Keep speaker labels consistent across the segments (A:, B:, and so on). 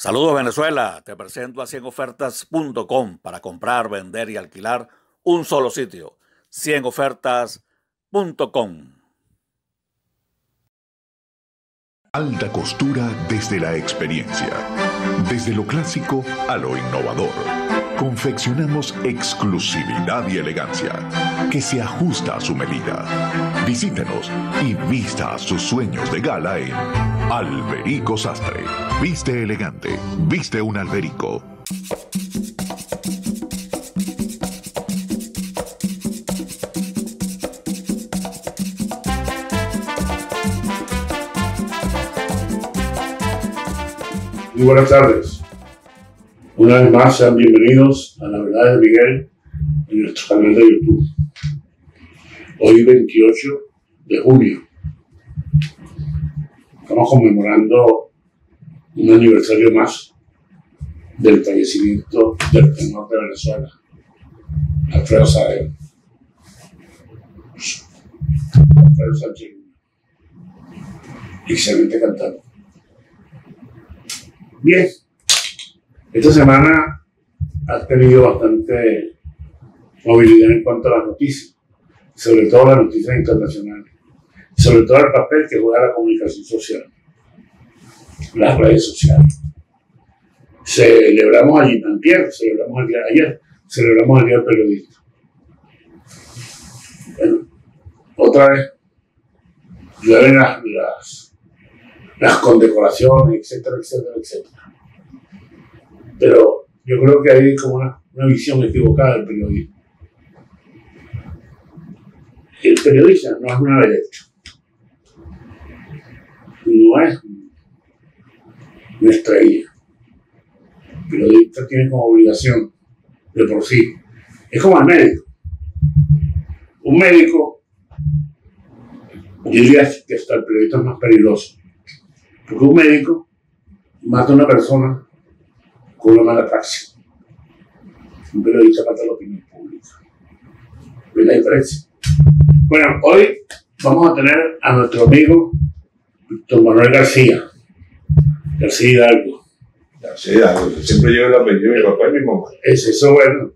A: Saludos Venezuela, te presento a 100ofertas.com para comprar, vender y alquilar un solo sitio, 100ofertas.com.
B: Alta costura desde la experiencia, desde lo clásico a lo innovador. Confeccionamos exclusividad y elegancia que se ajusta a su medida. Visítenos y vista sus sueños de gala en Alberico Sastre. Viste elegante, viste un Alberico.
C: Muy buenas tardes. Una vez más, sean bienvenidos a La Verdad de Miguel en nuestro canal de YouTube. Hoy 28 de junio. Estamos conmemorando un aniversario más del fallecimiento del tenor de Venezuela, Alfredo Saavedra. Alfredo Sánchez, excelente cantante. Bien, esta semana ha tenido bastante movilidad en cuanto a las noticias, sobre todo las noticias internacionales, sobre todo el papel que juega la comunicación social, las redes sociales. Celebramos ayer, celebramos el día del periodista. Bueno, otra vez llueven las condecoraciones, etcétera. Pero yo creo que hay como una visión equivocada del periodismo. El periodista no es una vedette, no es una estrella. El periodista tiene como obligación, de por sí, es como el médico. Un médico, yo diría que hasta el periodista es más peligroso. Porque un médico mata a una persona con una mala praxis. Un periodista mata a la opinión pública. ¿Ves la diferencia? Bueno, hoy vamos a tener a nuestro amigo Víctor Manuel García Hidalgo.
D: García Hidalgo, siempre lleva el apellido de mi papá y mi mamá.
C: Es eso, bueno.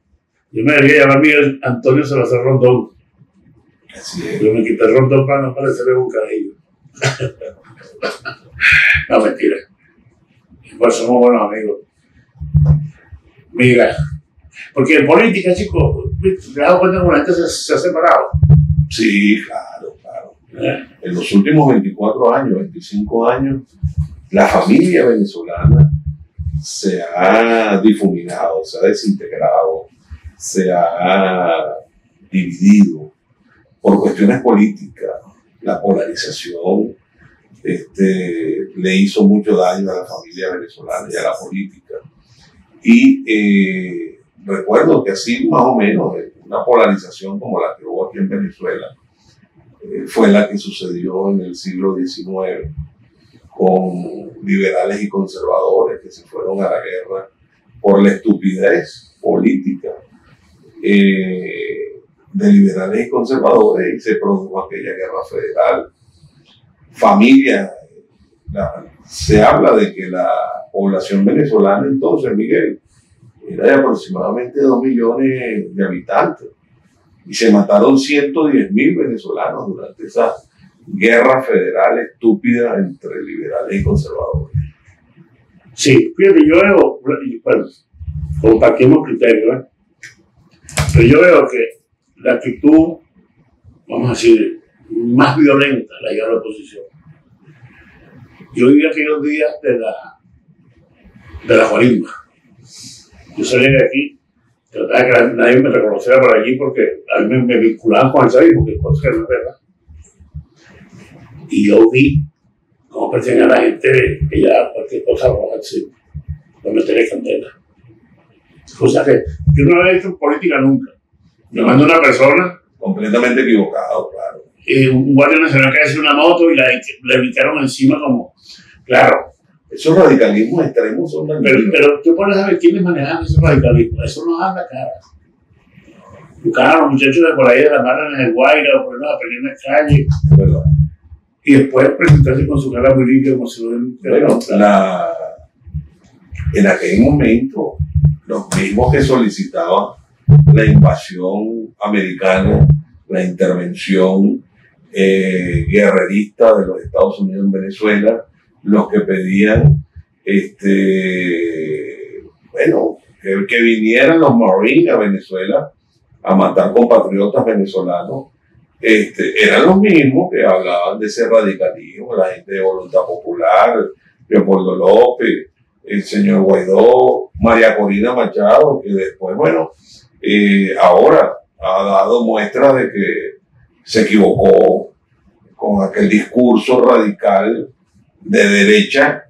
C: Yo me debería llamar Miguel Antonio Salazar Rondón.
D: Así es.
C: Pero me quité Rondón para no parecerle un carajillo. No, mentira. Pues somos buenos amigos. Mira, porque en política, chicos, ¿te has dado cuenta que la gente se ha separado?
D: Sí, claro. En los últimos 24 años, 25 años, la familia venezolana se ha difuminado, se ha desintegrado, se ha dividido por cuestiones políticas. La polarización le hizo mucho daño a la familia venezolana y a la política. Y recuerdo que así más o menos una polarización como la que hubo aquí en Venezuela fue la que sucedió en el siglo XIX con liberales y conservadores que se fueron a la guerra por la estupidez política de liberales y conservadores, y se produjo aquella guerra federal. Familia, se habla de que la población venezolana entonces, Miguel, era de aproximadamente 2 millones de habitantes y se mataron 110.000 venezolanos durante esa guerra federal estúpida entre liberales y conservadores.
C: Sí, fíjate, yo veo, bueno, compartimos criterios, ¿eh? Pero yo veo que la actitud, vamos a decir, más violenta la lleva la oposición. Yo viví aquellos días de la Juarisma. Yo salí de aquí, trataba de que nadie me reconociera por allí porque a mí me vinculaban con el chavismo, que es cosa que no es verdad. Y yo vi cómo perseguían a la gente que ya cualquier cosa roja, sí, no meteré candela. Cosa que yo no había hecho política nunca. Me mandó una persona
D: Completamente equivocado, claro.
C: Un guardia nacional que hacía una moto y le brincaron encima como, claro.
D: Esos radicalismos extremos son tan
C: Pero tú pones a ver quiénes manejan esos radicalismos. Eso no da la cara. Buscaban a los muchachos de por ahí de la mano en el Guaira, por a pelear en la calle.
D: Es verdad.
C: Y después presentarse con su cara muy limpia como si no hubiera.
D: Bueno, En aquel momento, los mismos que solicitaban la invasión americana, la intervención guerrerista de los Estados Unidos en Venezuela, los que pedían bueno, que vinieran los Marines a Venezuela a matar compatriotas venezolanos, eran los mismos que hablaban de ese radicalismo, la gente de Voluntad Popular, Leopoldo López, el señor Guaidó, María Corina Machado, que después, bueno, ahora ha dado muestras de que se equivocó con aquel discurso radical de derecha,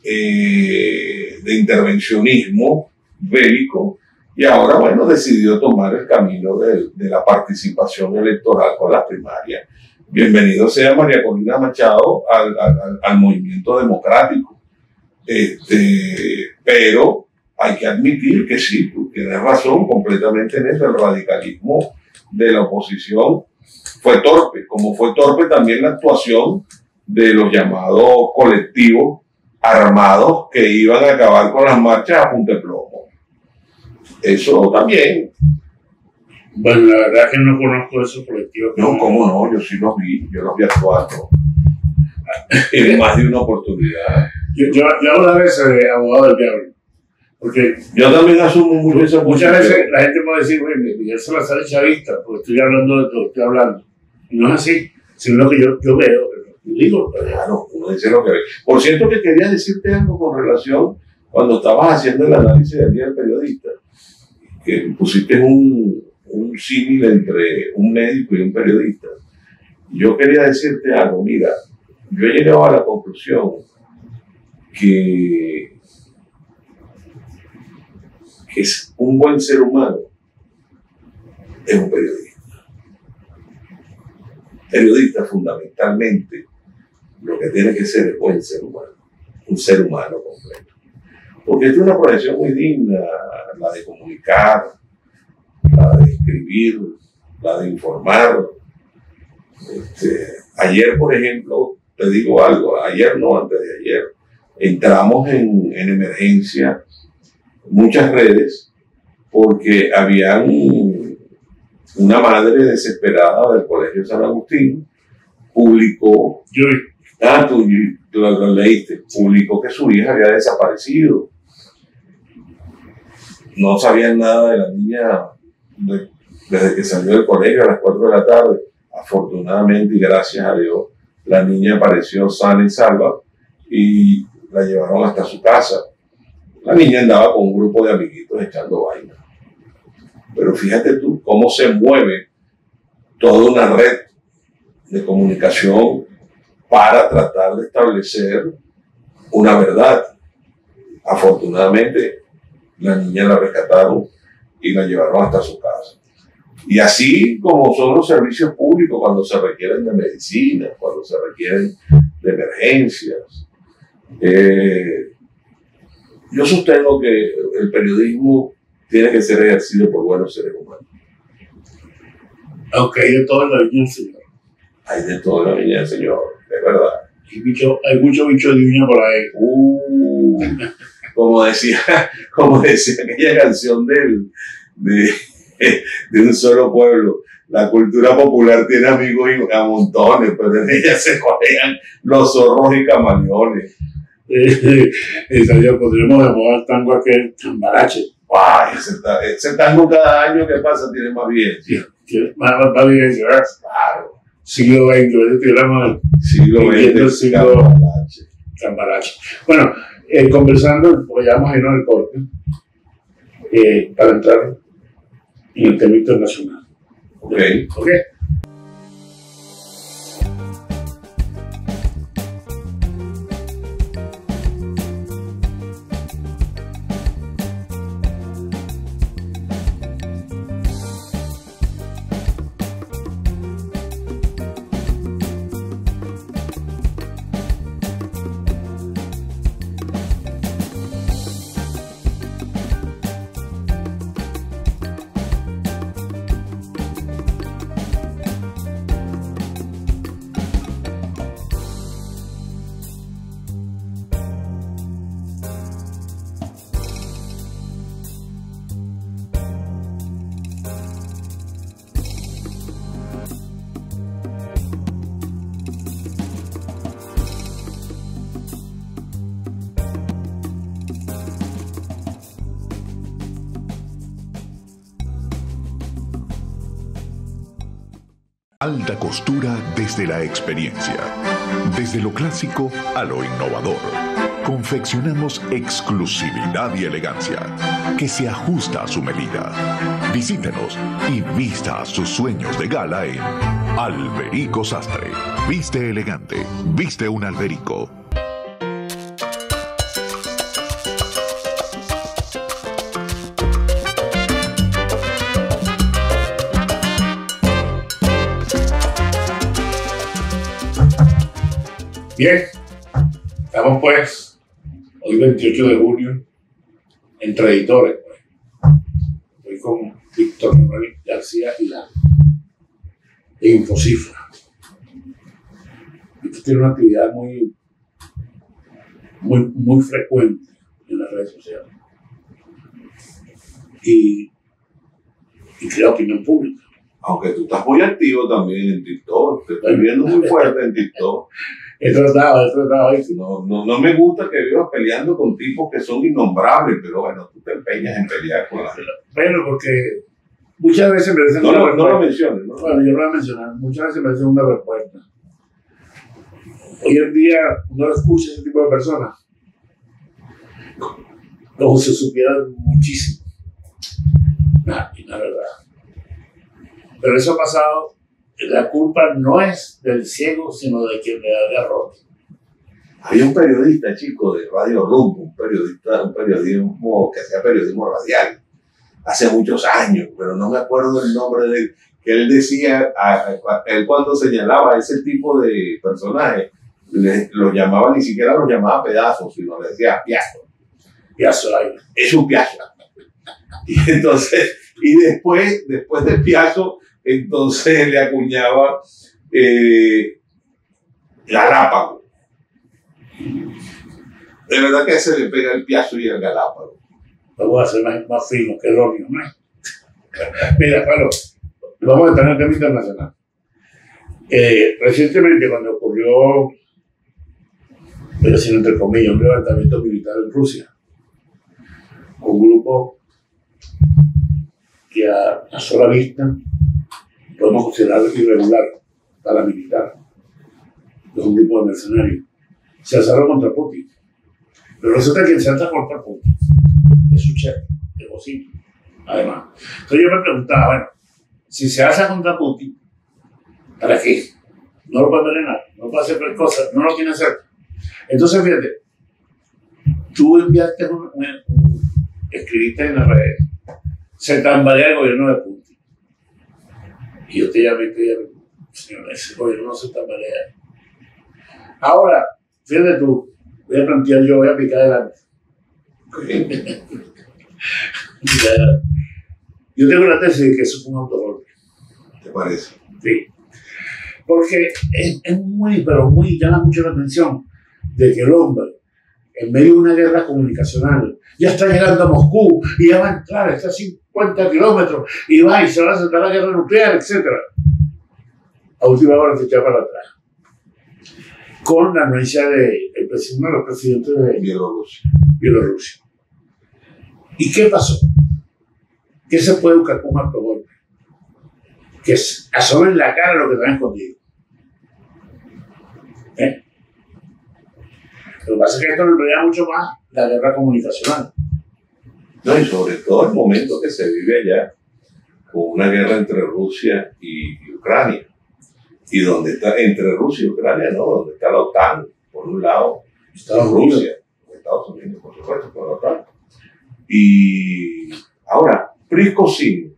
D: de intervencionismo bélico, y ahora, bueno, decidió tomar el camino de la participación electoral con las primarias. Bienvenido sea María Corina Machado al movimiento democrático. Pero hay que admitir que sí, tú tienes razón completamente en eso. El radicalismo de la oposición fue torpe, como fue torpe también la actuación de los llamados colectivos armados que iban a acabar con las marchas a punta de plomo. Eso también.
C: Bueno, la verdad es que no conozco esos colectivos.
D: No, cómo no, yo sí los vi actuando en más de una oportunidad.
C: Yo hago a veces de abogado del diablo, porque
D: yo también asumo mucho esa
C: muchas veces la gente puede decir, bueno, Miguel Salazar es chavista, porque estoy hablando de lo que estoy hablando. Y no es así, sino lo que yo veo, digo.
D: Claro, uno dice lo que ve. Por cierto, que quería decirte algo con relación cuando estabas haciendo el análisis del Día del Periodista, que pusiste un símil entre un médico y un periodista. Yo quería decirte algo, mira, yo he llegado a la conclusión que es un buen ser humano, es un periodista. Periodista fundamentalmente lo que tiene que ser es buen ser humano, un ser humano completo. Porque es una profesión muy digna, la de comunicar, la de escribir, la de informar. Ayer, por ejemplo, te digo algo, ayer no, antes de ayer, entramos en emergencia muchas redes porque habían una madre desesperada del Colegio San Agustín, publicó, tú lo leíste, publicó que su hija había desaparecido. No sabían nada de la niña desde que salió del colegio a las 4 de la tarde. Afortunadamente y gracias a Dios, la niña apareció sana y salva y la llevaron hasta su casa. La niña andaba con un grupo de amiguitos echando vaina. Pero fíjate tú cómo se mueve toda una red de comunicación para tratar de establecer una verdad. Afortunadamente, la niña la rescataron y la llevaron hasta su casa. Y así como son los servicios públicos cuando se requieren de medicina, cuando se requieren de emergencias. Yo sostengo que el periodismo tiene que ser ejercido por buenos seres humanos.
C: Aunque hay de todo en la viña del Señor.
D: Hay de todo en la viña del Señor, es verdad.
C: Hay mucho bicho de viña por ahí.
D: Como decía aquella canción de un solo pueblo, la cultura popular tiene amigos a montones, pero en ella se colean los zorros y camaleones.
C: Podríamos llamar al tango aquel Cambarache.
D: Ay, ese tango cada año que pasa tiene más vigencia.
C: Más vigencia, ¿verdad?
D: Claro.
C: Siglo XX, estoy hablando
D: del siglo
C: Cambarache. Bueno, conversando, porque ya vamos a irnos al corte, para entrar en el tema internacional.
D: Ok.
B: Alta costura desde la experiencia. Desde lo clásico a lo innovador. Confeccionamos exclusividad y elegancia que se ajusta a su medida. Visítenos y vista sus sueños de gala en Alberico Sastre. Viste elegante, viste un Alberico.
C: Bien, estamos pues, hoy 28 de junio, entre editores. Estoy con Víctor Manuel García Hilar, de Infocifra. Víctor tiene una actividad muy frecuente en las redes sociales y crea opinión pública.
D: Aunque tú estás muy activo también en TikTok, te estoy viendo muy fuerte en TikTok.
C: He tratado.
D: No me gusta que vivas peleando con tipos que son innombrables, pero bueno, tú te empeñas en pelear con la gente.
C: Bueno, porque muchas veces me dicen
D: no lo menciones, ¿no?
C: Bueno, yo lo voy a mencionar. Muchas veces me dicen una respuesta. Hoy en día uno escucha ese tipo de personas como si supieran muchísimo. Y la verdad. Pero eso ha pasado. La culpa no es del ciego, sino de quien le da el error.
D: Había un periodista, chico, de Radio Rumbo, un periodismo que hacía periodismo radial, hace muchos años, pero no me acuerdo el nombre de él, que él decía, él cuando señalaba a ese tipo de personajes, lo llamaba, ni siquiera lo llamaba pedazos, sino le decía piazo.
C: Piazo,
D: es un piazo. Y entonces, después de piazo, entonces le acuñaba Galápago. De verdad que se le pega el piazo y el Galápago.
C: Vamos a hacer más fino que el horno, ¿no? Mira, Pablo, vamos a entrar en el tema internacional. Recientemente, cuando ocurrió, voy a decir entre comillas, un levantamiento militar en Rusia, un grupo que a sola vista podemos considerar irregular, paramilitar, es un grupo de mercenarios, se alzaron contra Putin. Pero resulta que quien se alza contra Putin es su chef, el bocino, además. Entonces yo me preguntaba, bueno, si se alza contra Putin, ¿para qué? No lo puede envenenar, no puede hacer cosas, no lo tiene cerca. Entonces, fíjate, tú enviaste escribiste en las redes, se tambalea el gobierno de Putin. Y yo te llamé, señor, ese gobierno no se tambalea. Ahora, fíjate tú, voy a plantear yo, voy a picar adelante. Yo tengo la tesis de que eso fue un autogolpe.
D: ¿Te parece?
C: Sí. Porque es muy, pero llama mucho la atención de que el hombre, en medio de una guerra comunicacional, ya está llegando a Moscú y ya va a entrar, está a 50 kilómetros y va y se va a acercar a la guerra nuclear, etc. A última hora se echa para atrás. Con la anuencia del presidente, uno de los presidentes de Bielorrusia. ¿Y qué pasó? ¿Qué se puede buscar con un autogolpe? Que asomen la cara lo que están escondidos. Lo que pasa es que esto nos enreda mucho más la guerra comunicacional.
D: No, y sobre todo el momento que se vive allá, con una guerra entre Rusia y Ucrania. Y donde está, entre Rusia y Ucrania, ¿no? Donde está la OTAN, por un lado,
C: Estados Unidos.
D: Rusia, Estados Unidos, por supuesto, por la OTAN. Y ahora, Prigozhin,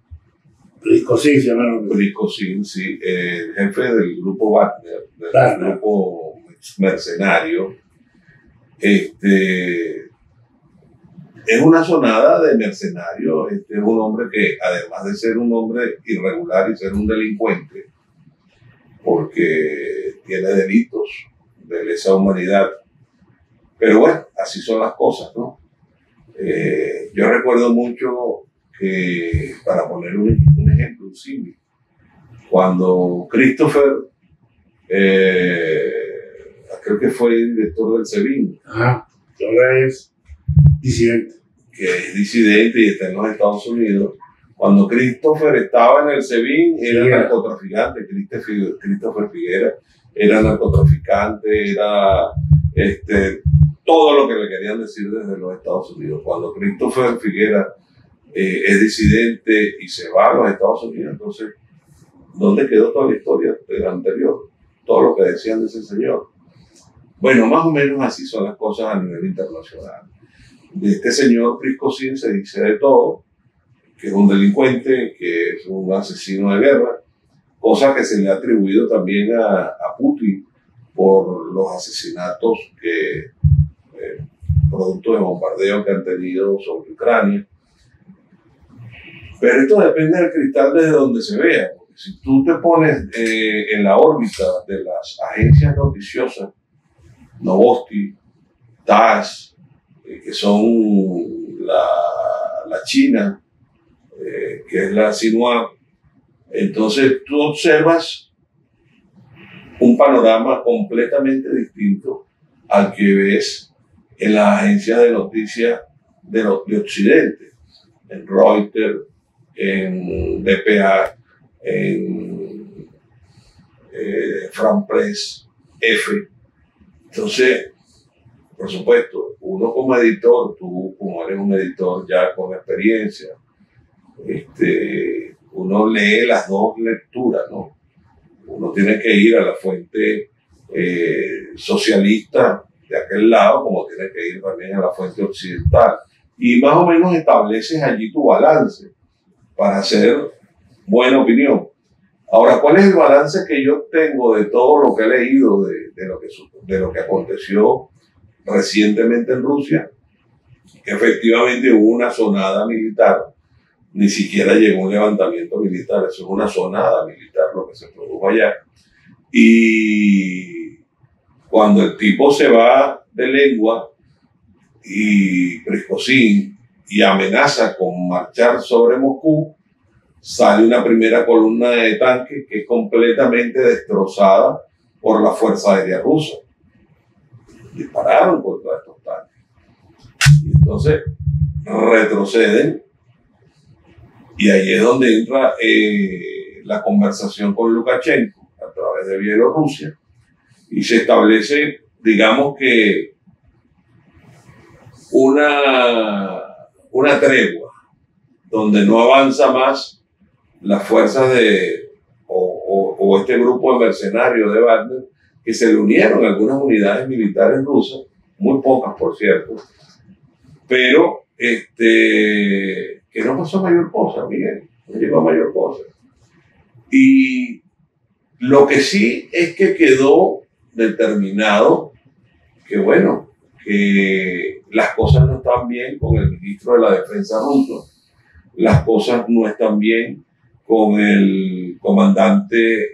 D: sí, el jefe del grupo Wagner, del grupo mercenario, es una sonada de mercenario, es un hombre que, además de ser un hombre irregular y ser un delincuente, porque tiene delitos de lesa humanidad, pero bueno, así son las cosas, ¿no? Yo recuerdo mucho que, para poner un ejemplo, un símil, cuando Christopher, creo que fue el director del SEBIN,
C: que ahora es disidente.
D: que es disidente y está en los Estados Unidos, Cuando Christopher estaba en el SEBIN, era
C: Sí,
D: narcotraficante. Christopher Figuera era narcotraficante, era todo lo que le querían decir desde los Estados Unidos. Cuando Christopher Figuera es disidente y se va a los Estados Unidos, entonces, ¿dónde quedó toda la historia anterior? Todo lo que decían de ese señor. Bueno, más o menos así son las cosas a nivel internacional. De este señor Prigozhin se dice de todo, que es un delincuente, que es un asesino de guerra, cosa que se le ha atribuido también a Putin por los asesinatos producto de bombardeo que han tenido sobre Ucrania. Pero esto depende del cristal desde donde se vea. Porque si tú te pones en la órbita de las agencias noticiosas, Novosti, TASS, que son la China, que es la Xinhua, entonces tú observas un panorama completamente distinto al que ves en las agencias de noticias de Occidente, en Reuters, en DPA, en France Press, F. Entonces, por supuesto, uno como editor, tú como eres un editor ya con experiencia, uno lee las dos lecturas, ¿no? Uno tiene que ir a la fuente socialista de aquel lado, como tiene que ir también a la fuente occidental. Y más o menos estableces allí tu balance para hacer buena opinión. Ahora, ¿cuál es el balance que yo tengo de todo lo que he leído de lo que aconteció recientemente en Rusia? Que efectivamente hubo una sonada militar, ni siquiera llegó un levantamiento militar, eso es una sonada militar lo que se produjo allá. Y cuando el tipo se va de lengua y Prigozhin y amenaza con marchar sobre Moscú, sale una primera columna de tanques que es completamente destrozada por la Fuerza Aérea Rusa. Dispararon contra estos tanques. Y entonces retroceden, y ahí es donde entra la conversación con Lukashenko a través de Bielorrusia, y se establece, digamos que, una tregua donde no avanza más las fuerzas o este grupo de mercenarios de Wagner, que se le unieron a algunas unidades militares rusas, muy pocas por cierto, pero que no pasó mayor cosa, Miguel, no llegó a mayor cosa. Y lo que sí es que quedó determinado que, bueno, que las cosas no están bien con el ministro de la Defensa ruso, las cosas no están bien con el comandante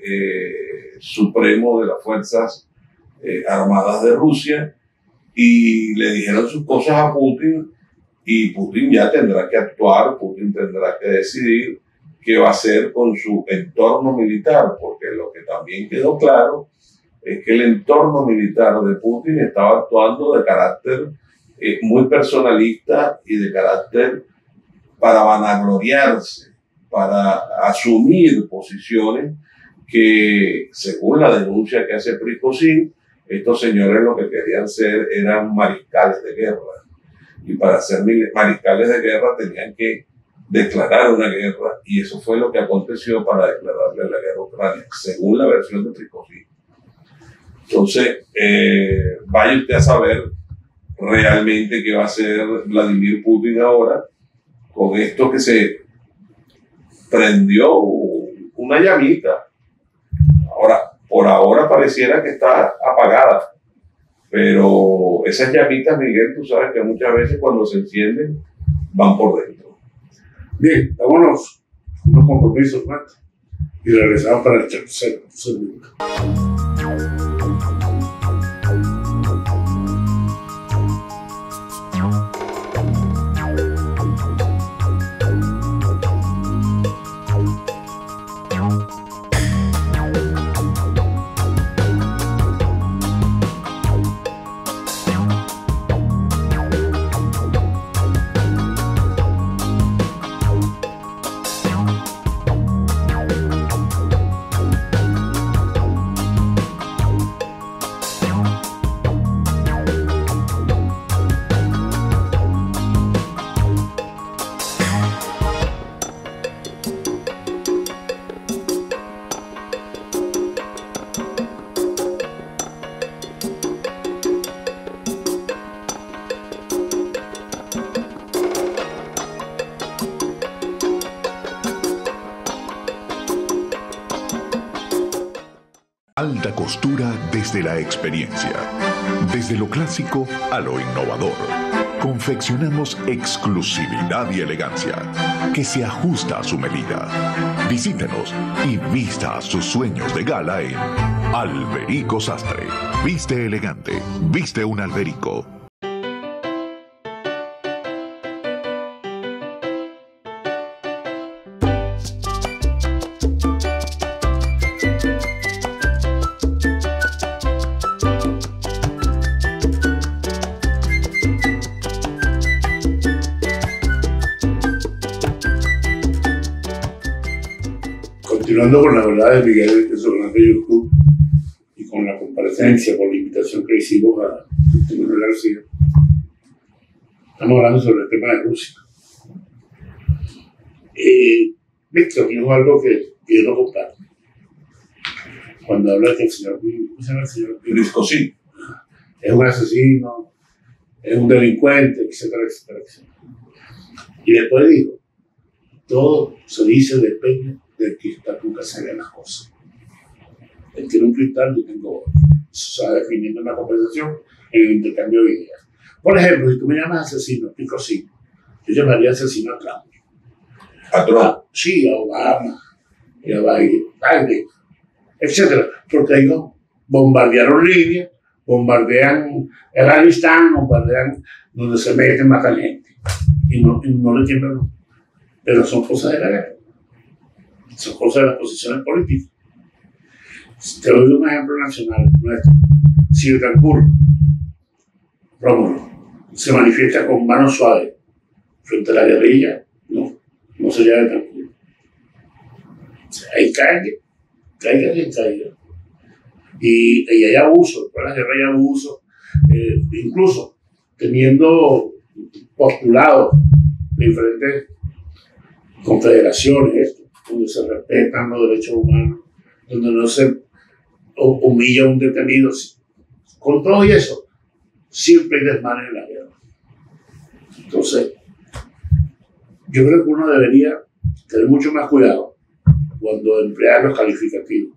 D: supremo de las Fuerzas Armadas de Rusia, y le dijeron sus cosas a Putin, y Putin ya tendrá que actuar, Putin tendrá que decidir qué va a hacer con su entorno militar, porque lo que también quedó claro es que el entorno militar de Putin estaba actuando de carácter muy personalista y de carácter para vanagloriarse, para asumir posiciones que, según la denuncia que hace Prigozhin, estos señores lo que querían ser eran mariscales de guerra. Y para ser mariscales de guerra tenían que declarar una guerra, y eso fue lo que aconteció para declararle la guerra a Ucrania, según la versión de Prigozhin. Entonces, vaya usted a saber realmente qué va a hacer Vladimir Putin ahora con esto que se prendió una llamita. Ahora, por ahora pareciera que está apagada, pero esas llamitas, Miguel, tú sabes que muchas veces cuando se encienden van por dentro.
C: Bien, vámonos unos compromisos más y regresamos para el tercer segmento.
B: Alta costura desde la experiencia. Desde lo clásico a lo innovador. Confeccionamos exclusividad y elegancia que se ajusta a su medida. Visítenos y vista sus sueños de gala en Alberico Sastre. Viste elegante, viste un Alberico.
C: Continuando con la verdad de Miguel de Solano de YouTube y con la comparecencia por la invitación que hicimos a Manuel García, estamos hablando sobre el tema de Rusia. Víctor dijo algo que yo no comparto. Cuando habla de que el señor, ¿cómo se llama el señor?
D: Priscosí
C: Es un asesino, es un delincuente, etcétera, etcétera, etcétera. Y después dijo, todo se dice depende del que está nunca se ven las cosas. Él tiene un cristal, yo tengo otro. Eso se va definiendo en la conversación, en el intercambio de ideas. Por ejemplo, si tú me llamas asesino, explico sí. Yo llamaría asesino a Trump.
D: ¿A Trump?
C: Sí, a Obama, y a Biden, etcétera. Porque ellos bombardearon Libia, bombardean Afganistán, bombardean donde se meten, matan gente. Y no le tiemblan. Pero son cosas de la guerra. Son cosas de las posiciones políticas. Te doy un ejemplo nacional nuestro. Si el Cancún, Rómulo, se manifiesta con mano suave frente a la guerrilla, no sería de Cancún. Ahí caiga quien caiga. Y hay abuso, después de la guerra hay abuso, incluso teniendo postulados de diferentes confederaciones, donde se respetan los derechos humanos, donde no se humilla a un detenido. Con todo y eso, siempre hay desmanes en la guerra. Entonces, yo creo que uno debería tener mucho más cuidado cuando emplea los calificativos.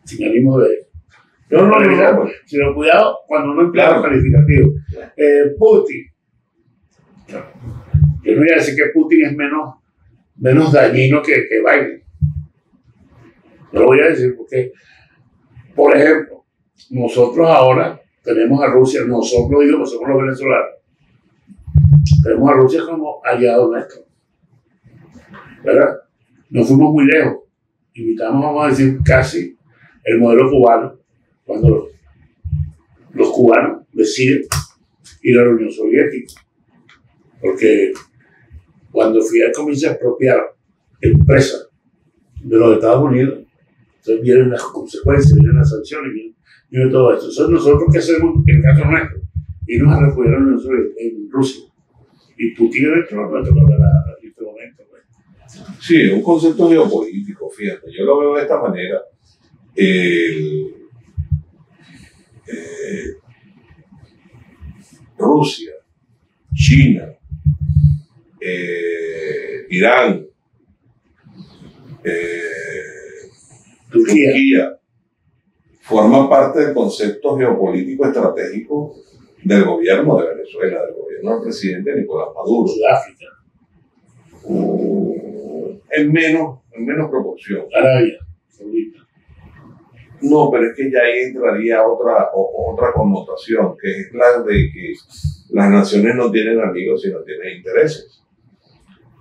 C: Sin ánimo de... No, sino cuidado cuando uno emplea los calificativos. Putin. Yo no voy a decir que Putin es menos dañino que Biden. No lo voy a decir porque, por ejemplo, nosotros ahora tenemos a Rusia, nosotros digo que somos los venezolanos, tenemos a Rusia como aliado nuestro. ¿Verdad? No fuimos muy lejos. Imitamos, vamos a decir, casi el modelo cubano, cuando los cubanos deciden ir a la Unión Soviética. Porque cuando Fidel comienza a expropiar empresas de los Estados Unidos, entonces vienen las consecuencias, vienen las sanciones, viene todo esto. Entonces nosotros, ¿qué hacemos en el caso nuestro? Irnos a refugiar en Rusia. Y Putin es nuestro en este momento. Pues.
D: Sí, es un concepto geopolítico, fíjate. Yo lo veo de esta manera. Rusia, China, Irán, Turquía, forman parte del concepto geopolítico estratégico del gobierno de Venezuela, del gobierno del presidente Nicolás Maduro.
C: Sudáfrica.
D: En menos proporción.
C: Arabia Saudita.
D: No, pero es que ya ahí entraría otra connotación, que es la de que las naciones no tienen amigos, sino tienen intereses.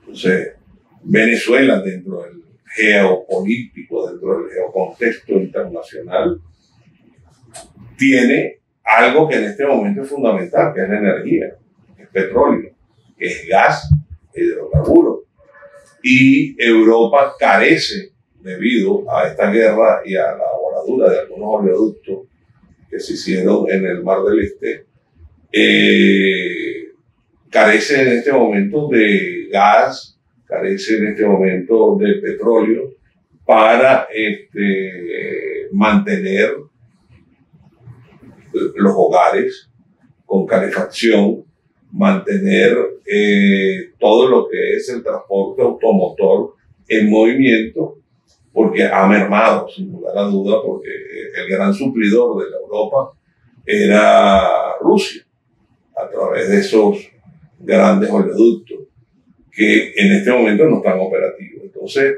D: Entonces, Venezuela, dentro del geopolítico, dentro del geocontexto internacional, tiene algo que en este momento es fundamental, que es la energía, que es petróleo, que es gas, hidrocarburos. Y Europa carece, debido a esta guerra y a la voladura de algunos oleoductos que se hicieron en el Mar del Este, carece en este momento de gas, carece en este momento de petróleo para mantener los hogares con calefacción, mantener todo lo que es el transporte automotor en movimiento porque ha mermado, sin lugar a duda, porque el gran suplidor de la Europa era Rusia, a través de esos grandes oleoductos que en este momento no están operativos. Entonces,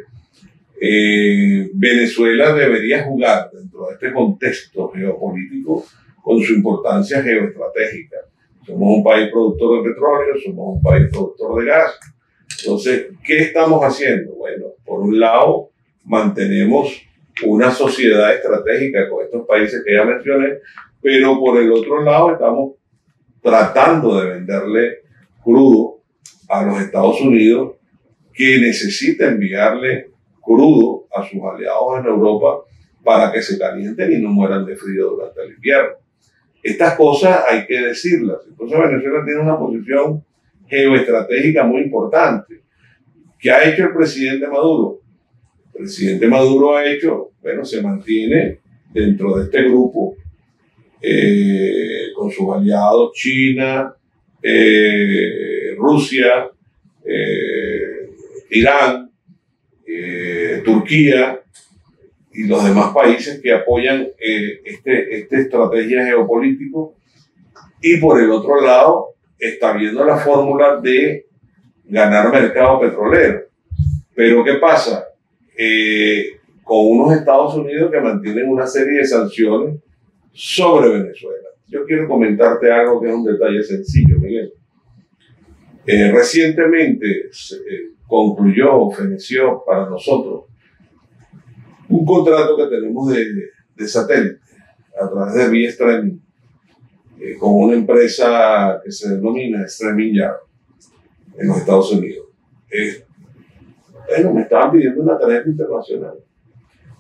D: Venezuela debería jugar dentro de este contexto geopolítico con su importancia geoestratégica. Somos un país productor de petróleo, somos un país productor de gas. Entonces, ¿qué estamos haciendo? Bueno, por un lado, mantenemos una sociedad estratégica con estos países que ya mencioné, pero por el otro lado estamos tratando de venderle crudo a los Estados Unidos, que necesita enviarle crudo a sus aliados en Europa para que se calienten y no mueran de frío durante el invierno. Estas cosas hay que decirlas. Entonces Venezuela tiene una posición geoestratégica muy importante. ¿Qué ha hecho el presidente Maduro? El presidente Maduro ha hecho, bueno, se mantiene dentro de este grupo con sus aliados China, Rusia, Irán, Turquía y los demás países que apoyan esta estrategia geopolítica, y por el otro lado está viendo la fórmula de ganar mercado petrolero. Pero ¿qué pasa? Con unos Estados Unidos que mantienen una serie de sanciones sobre Venezuela. Yo quiero comentarte algo que es un detalle sencillo, Miguel. Recientemente concluyó, feneció para nosotros un contrato que tenemos de satélite a través de vía streaming con una empresa que se denomina Streaming Yard en los Estados Unidos. Bueno, me estaban pidiendo una tarjeta internacional.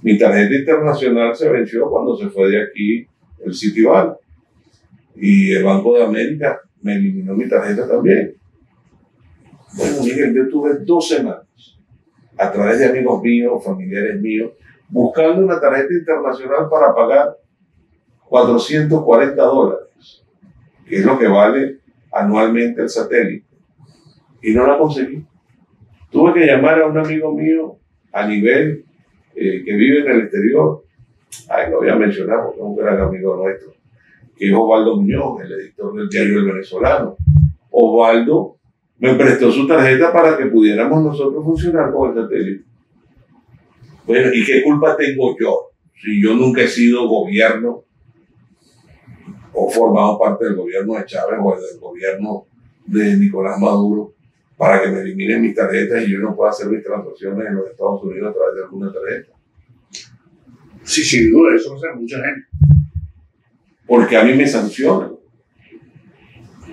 D: Mi tarjeta internacional se venció cuando se fue de aquí el Citibank, y el Banco de América me eliminó mi tarjeta también. Bueno, Miguel, yo tuve 2 semanas a través de amigos míos, familiares míos, buscando una tarjeta internacional para pagar $440, que es lo que vale anualmente el satélite, y no la conseguí. Tuve que llamar a un amigo mío a nivel que vive en el exterior. Lo voy a mencionar porque es un gran amigo nuestro, que es Osvaldo Muñoz, el editor del diario El Venezolano. Osvaldo me prestó su tarjeta para que pudiéramos nosotros funcionar con el satélite. Bueno, ¿y qué culpa tengo yo? Si yo nunca he sido gobierno o formado parte del gobierno de Chávez o del gobierno de Nicolás Maduro para que me eliminen mis tarjetas y yo no pueda hacer mis transacciones en los Estados Unidos a través de alguna tarjeta.
C: Sí, sin duda, eso lo hace mucha gente.
D: Porque a mí me sancionan.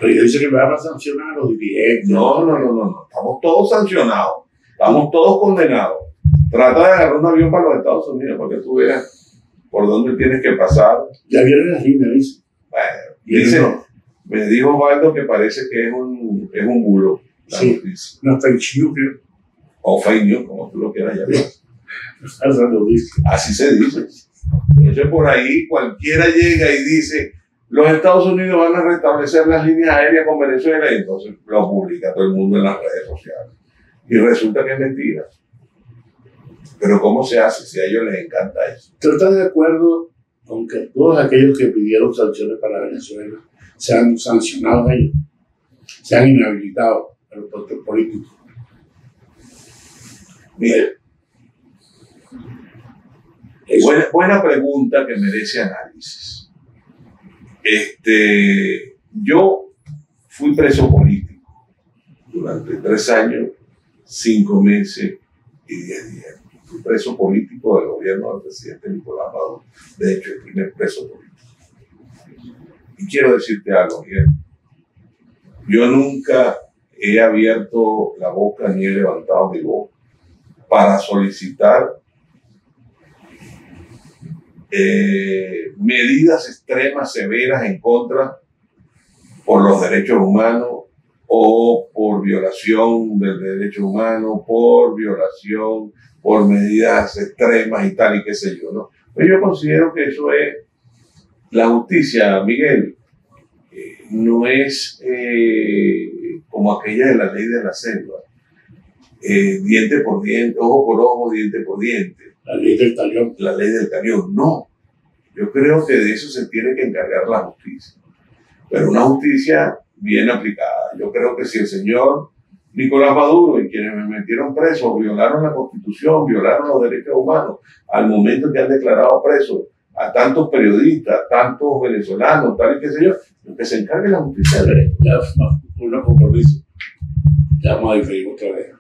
C: Pero yo dice que me van a sancionar a los dirigentes.
D: No. Estamos todos sancionados. Estamos todos condenados. Trata de agarrar un avión para los Estados Unidos para que tú veas por dónde tienes que pasar.
C: Ya vieron la línea, dice.
D: Bueno, me dijo Osvaldo que parece que es un bulo.
C: Sí, una fake news.
D: O fake news, como tú lo quieras llamar.
C: Sí.
D: Así se dice. Entonces por ahí cualquiera llega y dice, los Estados Unidos van a restablecer las líneas aéreas con Venezuela, y entonces lo publica todo el mundo en las redes sociales. Y resulta que es mentira. Pero ¿cómo se hace si a ellos les encanta eso?
C: ¿Tú estás de acuerdo con que todos aquellos que pidieron sanciones para Venezuela sean sancionados ellos? Sean inhabilitados a los puestos políticos.
D: Mire, buena pregunta que merece análisis. Yo fui preso político durante 3 años, 5 meses y 10 días. Fui preso político del gobierno del presidente Nicolás Maduro. De hecho, el primer preso político. Y quiero decirte algo, Miguel. Yo nunca he abierto la boca ni he levantado mi voz para solicitar medidas extremas, severas en contra por los derechos humanos o por violación del derecho humano, por violación, por medidas extremas y tal y qué sé yo, ¿no? Pero yo considero que eso es la justicia, Miguel. No es como aquella de la ley de la selva, diente por diente, ojo por ojo, diente por diente.
C: La ley del talión.
D: La ley del talión, no. Yo creo que de eso se tiene que encargar la justicia. Pero una justicia bien aplicada. Yo creo que si el señor Nicolás Maduro y quienes me metieron preso violaron la Constitución, violaron los derechos humanos, al momento que han declarado presos a tantos periodistas, tantos venezolanos, tal y qué sé yo, que se encargue la justicia.
C: Ya un compromiso. Ya vamos a diferir otra vez.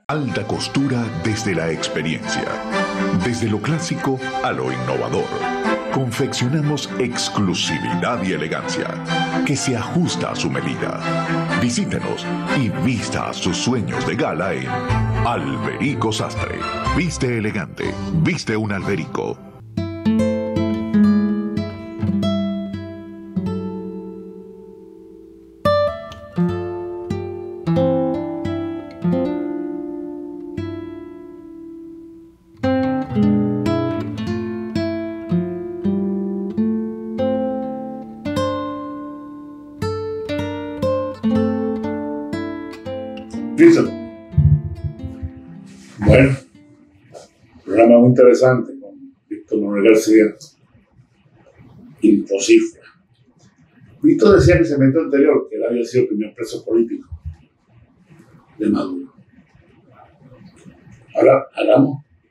B: Alta costura desde la experiencia. Desde lo clásico a lo innovador. Confeccionamos exclusividad y elegancia que se ajusta a su medida. Visítenos y vista sus sueños de gala en Alberico Sastre. Viste elegante, viste un Alberico.
C: Listo. Bueno, programa muy interesante con Víctor Manuel García. Imposible. Víctor decía en el segmento anterior que él había sido el primer preso político de Maduro. Ahora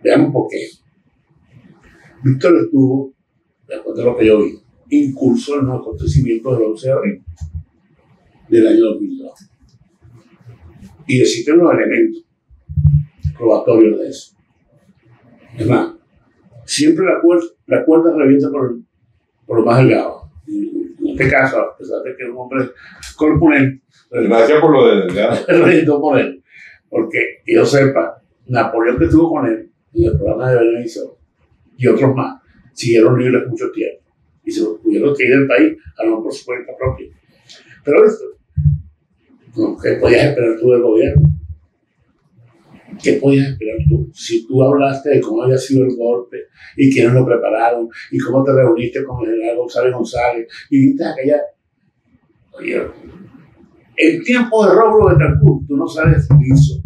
C: veamos por qué. Víctor estuvo, de acuerdo a lo que yo vi, incurso en los acontecimientos del 11 de abril del año 2002. Y existen los elementos probatorios de eso. Es más, siempre la cuerda revienta por lo más delgado. En este caso, a pesar de que es un hombre corpulento,
D: Gracias por lo de delgado.
C: revientó por él. Porque yo sepa, Napoleón que estuvo con él en el programa de Beneficio y otros más siguieron libres mucho tiempo y se pudieron ir del país a lo mejor por su cuenta propia. Pero esto, ¿qué podías esperar tú del gobierno? ¿Qué podías esperar tú? Si tú hablaste de cómo había sido el golpe y quiénes lo prepararon y cómo te reuniste con el general González y viste aquella... Oye, el tiempo de Rómulo Betancourt, tú no sales liso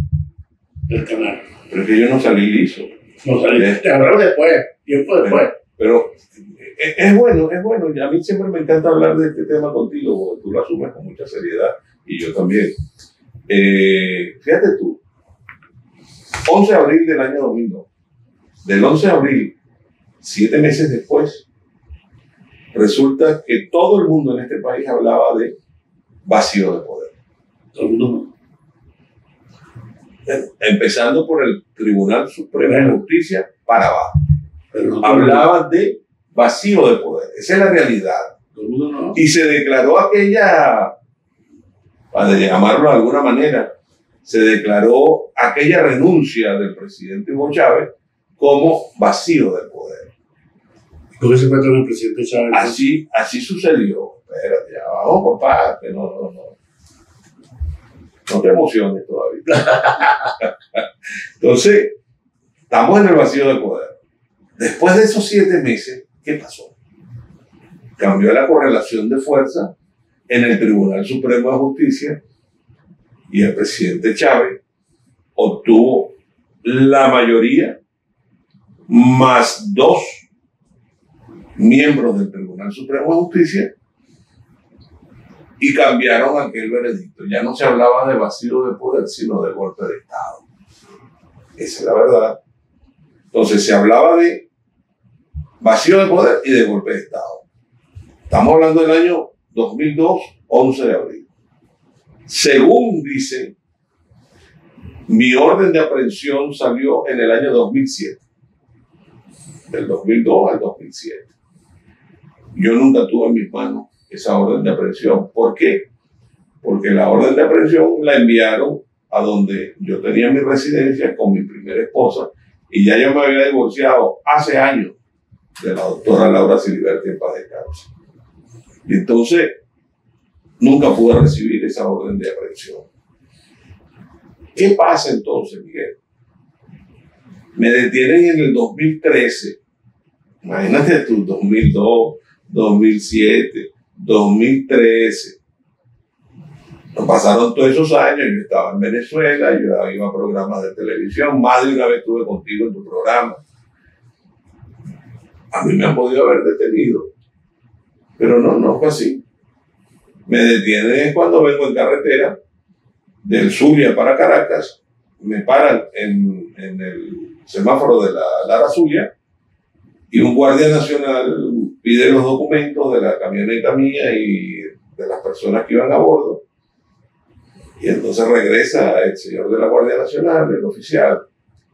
C: del canal.
D: Pero es que yo no salí liso.
C: No salís, te hablaron después, tiempo después.
D: Pero es bueno. Y a mí siempre me encanta hablar de este tema contigo, porque tú lo asumes con mucha seriedad y yo también. Fíjate tú, 11 de abril del año 2002. Del 11 de abril, 7 meses después, resulta que todo el mundo en este país hablaba de vacío de poder.
C: Todo el mundo
D: Empezando por el Tribunal Supremo de Justicia para abajo.
C: pero no
D: Hablaban de vacío de poder. Esa es la realidad.
C: todo el mundo no.
D: Y se declaró aquella, para llamarlo de alguna manera, se declaró aquella renuncia del presidente Hugo Chávez como vacío de poder.
C: ¿Cómo se encuentra el presidente Chávez?
D: Así sucedió. Espérate, ya vamos por parte, no te emociones todavía. Entonces, estamos en el vacío de poder. Después de esos 7 meses, ¿qué pasó? Cambió la correlación de fuerza en el Tribunal Supremo de Justicia y el presidente Chávez obtuvo la mayoría más 2 miembros del Tribunal Supremo de Justicia y cambiaron aquel veredicto. Ya no se hablaba de vacío de poder, sino de golpe de Estado. Esa es la verdad. Entonces se hablaba de vacío de poder y de golpe de Estado. Estamos hablando del año 2002, 11 de abril. Según dice, mi orden de aprehensión salió en el año 2007. Del 2002 al 2007. Yo nunca tuve en mis manos esa orden de aprehensión. ¿Por qué? Porque la orden de aprehensión la enviaron a donde yo tenía mi residencia con mi primera esposa y ya yo me había divorciado hace años de la doctora Laura Siliberti en paz descanse. Y entonces nunca pude recibir esa orden de aprehensión. ¿Qué pasa entonces, Miguel? Me detienen en el 2013. Imagínate tú, 2002, 2007, 2013. Nos pasaron todos esos años, yo estaba en Venezuela, yo iba a programas de televisión, más de una vez estuve contigo en tu programa. A mí me han podido haber detenido, pero no fue así. Me detienen cuando vengo en carretera del Zulia para Caracas, me paran en el semáforo de la Lara Zulia y un guardia nacional pide los documentos de la camioneta mía y de las personas que iban a bordo. Y entonces regresa el señor de la Guardia Nacional, el oficial,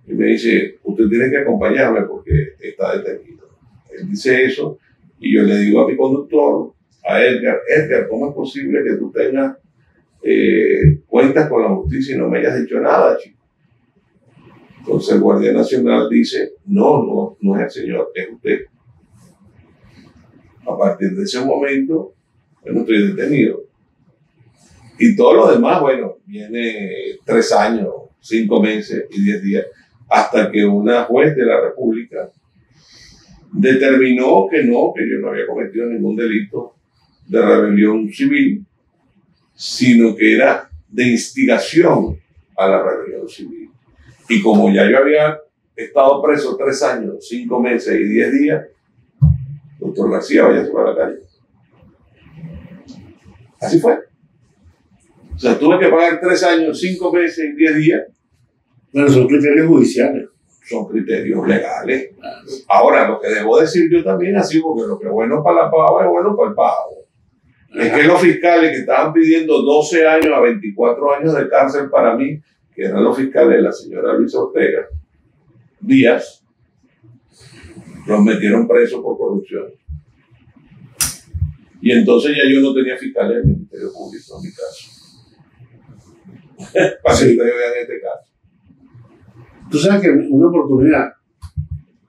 D: y me dice, usted tiene que acompañarme porque está detenido. Él dice eso y yo le digo a mi conductor, a Edgar, ¿cómo es posible que tú tengas cuentas con la justicia y no me hayas dicho nada, chico? Entonces el Guardia Nacional dice, no es el señor, es usted. A partir de ese momento, bueno, estoy detenido. Y todo lo demás, bueno, viene 3 años, 5 meses y 10 días, hasta que una juez de la República determinó que yo no había cometido ningún delito de rebelión civil, sino que era de instigación a la rebelión civil. Y como ya yo había estado preso 3 años, 5 meses y 10 días, doctor García, váyase para la calle. Así fue. O sea, tuve que pagar 3 años, 5 meses y 10 días.
C: Bueno, son criterios judiciales.
D: Son criterios legales. Ahora, lo que debo decir yo también así, porque lo que es bueno para la pava es bueno para el pavo. Es que los fiscales que estaban pidiendo 12 años a 24 años de cárcel para mí, que eran los fiscales de la señora Luisa Ortega Díaz, los metieron presos por corrupción. Y entonces ya yo no tenía fiscales del Ministerio Público en mi caso. Para que ustedes vean este caso.
C: Tú sabes que una oportunidad,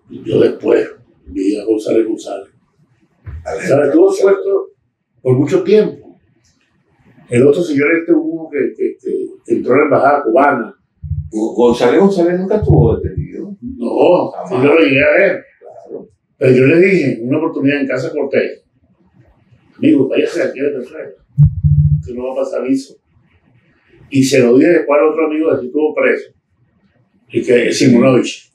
C: yo después vi a González. ¿Sabes? Estuvo suelto por mucho tiempo. El otro señor uno que entró en la embajada cubana.
D: González nunca estuvo detenido.
C: No, sí, yo lo llegué a ver. Claro. Pero yo le dije, en una oportunidad en Casa Cortés, amigo, váyase aquí de Venezuela, que no va a pasar aviso. Y se lo dije después al otro amigo que estuvo preso, y que es Simonovich.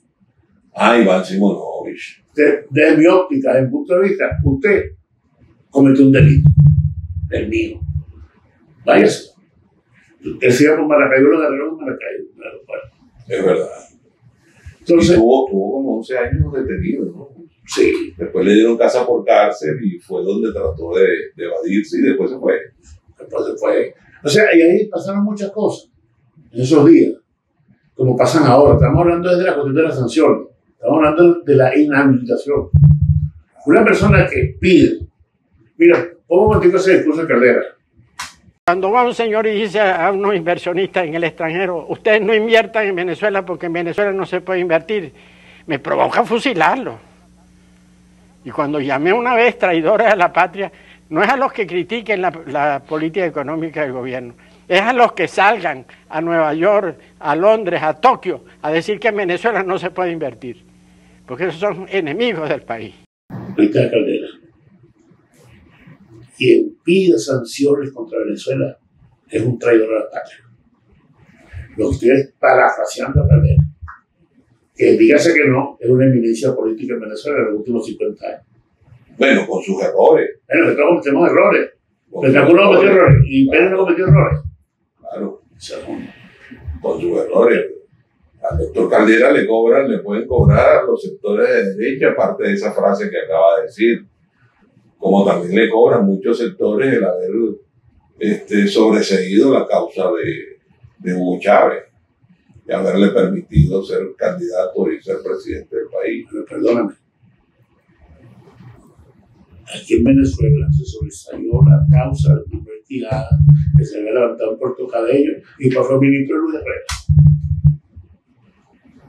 D: Iván Simonovich.
C: Desde mi óptica, desde mi punto de vista, usted cometió un delito, el mío. Váyase. Usted se iba por Maracaibo, lo agarraron en Maracaibo. Claro, bueno.
D: Es verdad.
C: Entonces,
D: tuvo como 11 años detenido, ¿no?
C: Sí.
D: Después le dieron casa por cárcel y fue donde trató de evadirse y después se fue. O sea, y ahí pasaron muchas cosas en esos días, como pasan ahora. Estamos hablando desde la cuestión de las sanciones, estamos hablando de la inhabilitación. Una persona que pide, mira, pongo un momentito ese discurso de Caldera.
E: Cuando va un señor y dice a unos inversionistas en el extranjero, ustedes no inviertan en Venezuela porque en Venezuela no se puede invertir, me provoca fusilarlo. Y cuando llamé una vez traidores a la patria, no es a los que critiquen la política económica del gobierno, es a los que salgan a Nueva York, a Londres, a Tokio, a decir que en Venezuela no se puede invertir, porque esos son enemigos del país.
C: Ahorita Caldera. Quien pide sanciones contra Venezuela es un traidor a la patria. Lo que estoy es parafraseando a Caldera. Que dígase que no, es una eminencia política en Venezuela en los últimos 50 años.
D: Bueno, con sus errores.
C: Bueno, que todos cometemos errores. Pentaculo no cometió errores y Pérez no cometió errores.
D: Claro. Con sus errores. Al doctor Caldera le pueden cobrar a los sectores de derecha, aparte de esa frase que acaba de decir, como también le cobran muchos sectores el haber sobreseído la causa de Hugo Chávez y haberle permitido ser candidato y ser presidente del país.
C: Pero perdóname, aquí en Venezuela se sobresalió la causa de una investigada que se había levantado en Puerto Cabello y pasó el ministro Luis Herrera.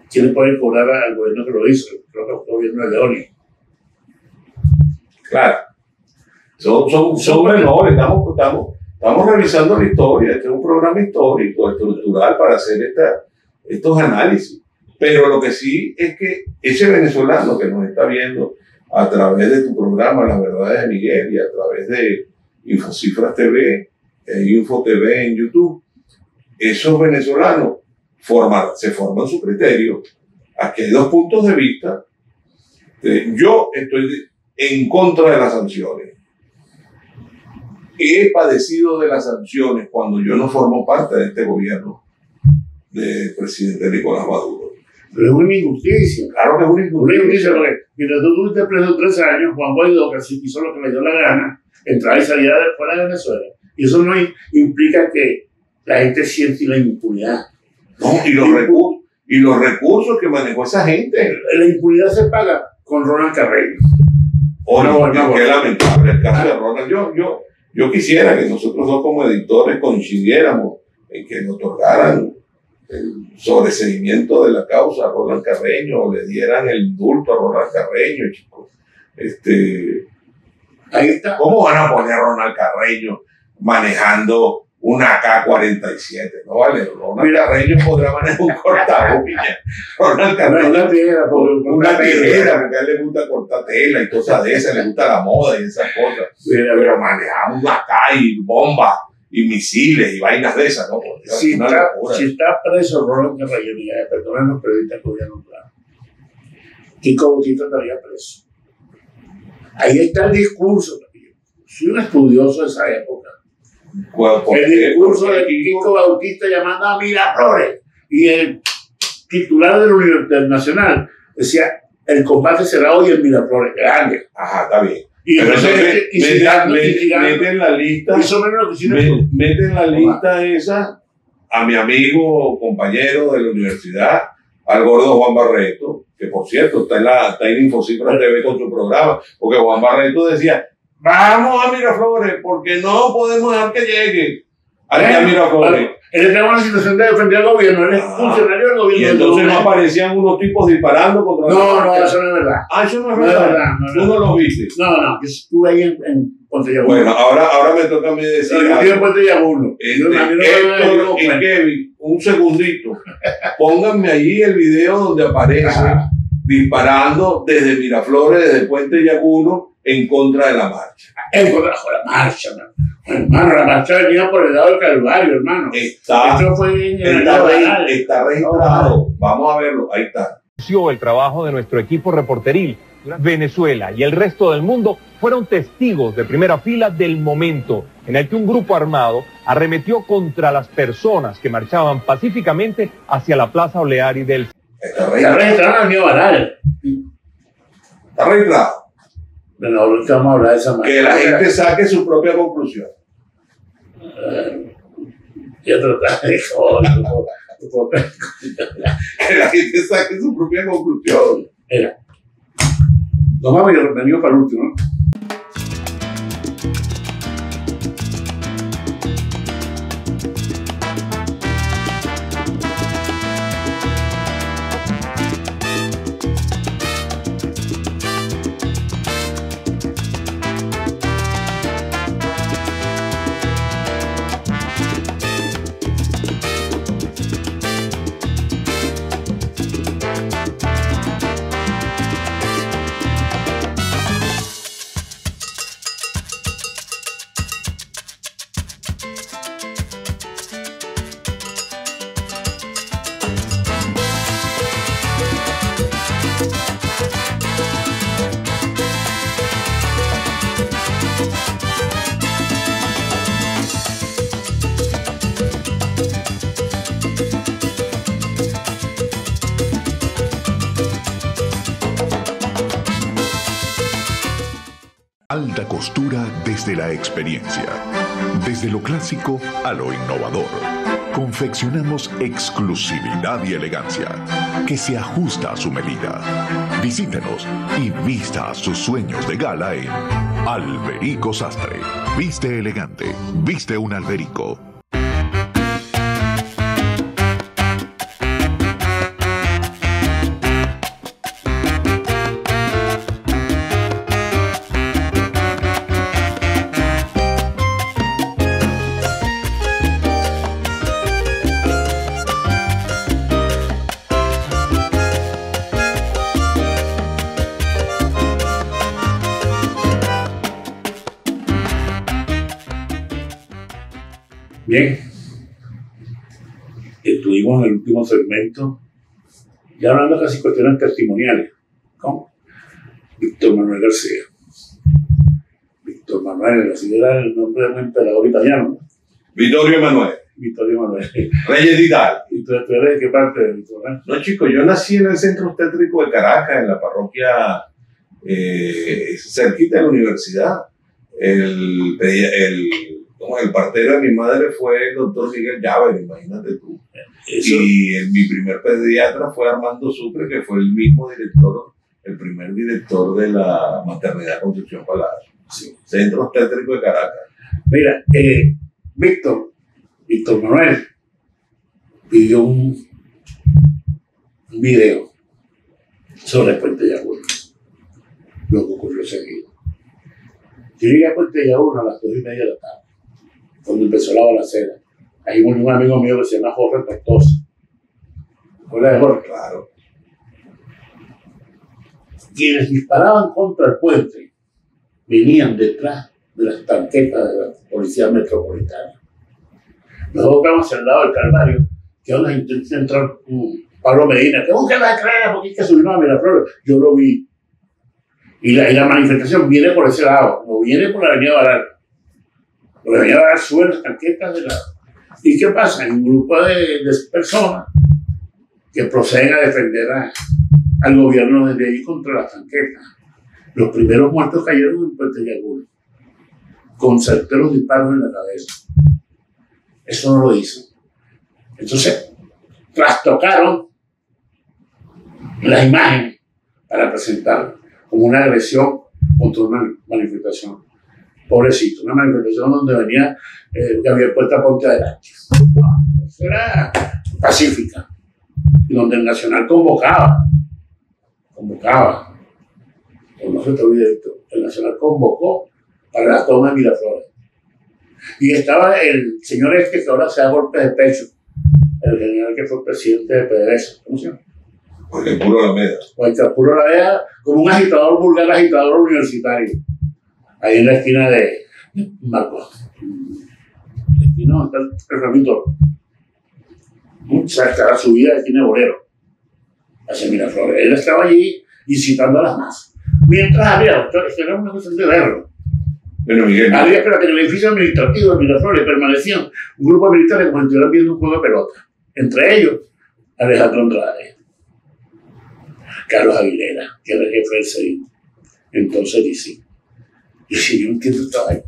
C: ¿Quién le puede cobrar al gobierno que lo hizo? Creo que fue el gobierno de Leoni.
D: Claro, son menores, estamos revisando la historia, este es un programa histórico, estructural para hacer estos análisis. Pero lo que sí es que ese venezolano que nos está viendo a través de tu programa Las Verdades de Miguel y a través de Infocifras TV, Info TV en YouTube, esos venezolanos se forman su criterio. Aquí hay dos puntos de vista. Yo estoy en contra de las sanciones. He padecido de las sanciones cuando yo no formo parte de este gobierno del presidente Nicolás Maduro.
C: Pero es una injusticia.
D: Claro que es una injusticia.
C: Porque mientras tú tuviste preso 3 años, Juan Guaidó, que hizo lo que le dio la gana, entraba y salía de fuera de Venezuela. Y eso no implica que la gente siente la impunidad.
D: No, y los recursos que manejó esa gente.
C: La impunidad se paga con Ronald Carreño.
D: Qué lamentable el caso de Ronald. Yo quisiera que nosotros dos como editores coincidiéramos en que nos otorgaran el sobreseimiento de la causa a Ronald Carreño o le dieran el indulto a Ronald Carreño, chicos.
C: Ahí está.
D: ¿Cómo van a poner a Ronald Carreño manejando una AK-47? No vale, Ronald Carreño podrá manejar un cortabuña. Ronald Carreño
C: una tijera,
D: porque a él le gusta cortar tela y cosas de esas, le gusta la moda y esas cosas. Pero manejar una AK y bombas y misiles y vainas de esas, ¿no?
C: Si está preso Ronald Carreño, perdonen los periodistas que voy a nombrar, Kiko Bautista estaría preso. Ahí está el discurso. Soy un estudioso de esa época. El discurso de Kiko Bautista llamando a Miraflores y el titular de la Universidad Nacional decía: el combate será hoy en Miraflores. Grande.
D: Ajá, está bien.
C: Y entonces
D: meten la lista, meten la lista esa a mi amigo, compañero de la universidad, al gordo Juan Barreto, que por cierto está en Infocifras TV con su programa, porque Juan Barreto decía: vamos a Miraflores, porque no podemos dejar que llegue aquí a Miraflores.
C: Él estaba en una situación de defender al gobierno, él es funcionario del gobierno.
D: Y entonces no aparecían unos tipos disparando contra
C: No, eso no es verdad.
D: Eso no es verdad. Tú no lo viste.
C: No, yo estuve ahí en Ponte Yaguno.
D: Bueno, ahora me toca a mí decir.
C: Yo estuve en Ponte Yaguno.
D: Héctor y Kevin, un segundito. Pónganme ahí el video donde aparece disparando desde Miraflores, desde Puente Yaguno, en contra de la marcha.
C: En contra de la marcha, hermano, la marcha venía por el lado del Calvario, hermano.
D: Está registrado. Vamos a verlo, ahí está.
F: El trabajo de nuestro equipo reporteril. Venezuela y el resto del mundo fueron testigos de primera fila del momento en el que un grupo armado arremetió contra las personas que marchaban pacíficamente hacia la Plaza Oleari del...
C: Está registrado en el Banal.
D: Está registrado.
C: Bueno, ahorita vamos a hablar de esa manera.
D: Que la gente saque su propia conclusión.
C: Yo tratar de
D: que la gente saque su propia conclusión.
C: Mira, nos vamos a venir para el último, ¿no?
B: Alta costura desde la experiencia. Desde lo clásico a lo innovador. Confeccionamos exclusividad y elegancia que se ajusta a su medida. Visítenos y vista sus sueños de gala en Alberico Sastre. Viste elegante, viste un Alberico.
C: Bien, estuvimos en el último segmento, ya hablando casi cuestiones testimoniales, con Víctor Manuel García. Víctor Manuel, así era el nombre de un emperador italiano.
D: Vittorio Emanuele.
C: Vittorio Manuel.
D: Reyes de Italia.
C: ¿Y tú eres de qué parte de Víctor Manuel?
D: No, chico, yo nací en el centro obstétrico de Caracas, en la parroquia cerquita de la universidad. El partero de mi madre fue el doctor Miguel Llaver, imagínate tú. Mi primer pediatra fue Armando Sucre, que fue el mismo director, el primer director de la maternidad Concepción Palacio. Sí. Centro obstétrico de Caracas.
C: Mira, Víctor Manuel pidió un video sobre el Puente Yagüe. Lo que ocurrió seguido. Yo llegué a Puente Yagüe a las 2:30 de la tarde, cuando empezó la balacera. Ahí murió un amigo mío que se llama Jorge Tortosa. ¿Recuerdas de Jorge?
D: Claro.
C: Quienes disparaban contra el puente venían detrás de las tanquetas de la Policía Metropolitana. Nosotros estamos al lado del Calvario, que ahora intenta entrar Pablo Medina, que busca la estrella porque hay que subirnos a Miraflores. Yo lo vi. Y la manifestación viene por ese lado, no viene por la Avenida Baral. Por la Avenida Baral suben las tanquetas de la... ¿Y qué pasa? Hay un grupo de personas que proceden a defender al gobierno desde ahí contra las tanquetas. Los primeros muertos cayeron en Puente Yagüe, con certeros disparos en la cabeza. Eso no lo hizo. Entonces, trastocaron las imágenes para presentar como una agresión contra una manifestación. Pobrecito, una manifestación donde venía Gabriel Puerta Ponte adelante. Eso era pacífica. Y donde el Nacional convocaba. No se te olvide esto. El Nacional convocó para la toma de Miraflores. Y estaba el señor que ahora se da golpes de pecho, el general que fue presidente de PDVSA. ¿Cómo se llama?
D: Juan Puro Alameda.
C: Juan Puro Alameda, como un agitador vulgar, agitador universitario. Ahí en la esquina de Marcos. La esquina donde está el Ramito. Cerca de su vida de esquina de Bolero. Hacia Miraflores. Él estaba allí incitando a las masas. Mientras había, esto era una cuestión de verlo.
D: Bueno, Miguel.
C: Había, espérate, en el edificio administrativo de Miraflores permanecían un grupo de militares como si estuvieran viendo un juego de pelota. Entre ellos, Alejandro Andrade, Carlos Aguilera, que era el jefe del CEDIN. Entonces dice, yo no entiendo esta vaina.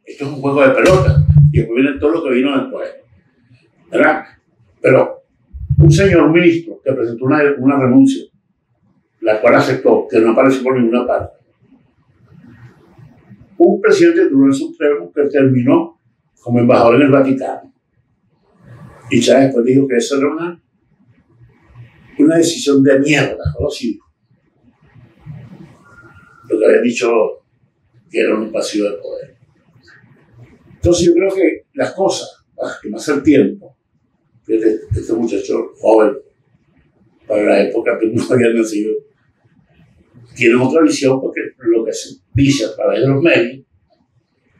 C: Esto es un juego de pelota. Y después viene todo lo que vino después. ¿Verdad? Pero un señor ministro que presentó una renuncia, la cual aceptó, que no apareció por ninguna parte. Un presidente del Tribunal Supremo que terminó como embajador en el Vaticano. Y Chávez después dijo que esa era una decisión de mierda, ¿no? Sí. Lo que había dicho que era un vacío de poder. Entonces yo creo que las cosas, que más el tiempo, este muchacho joven, para la época que no había nacido, tienen otra visión, porque lo que se dice a través de los medios,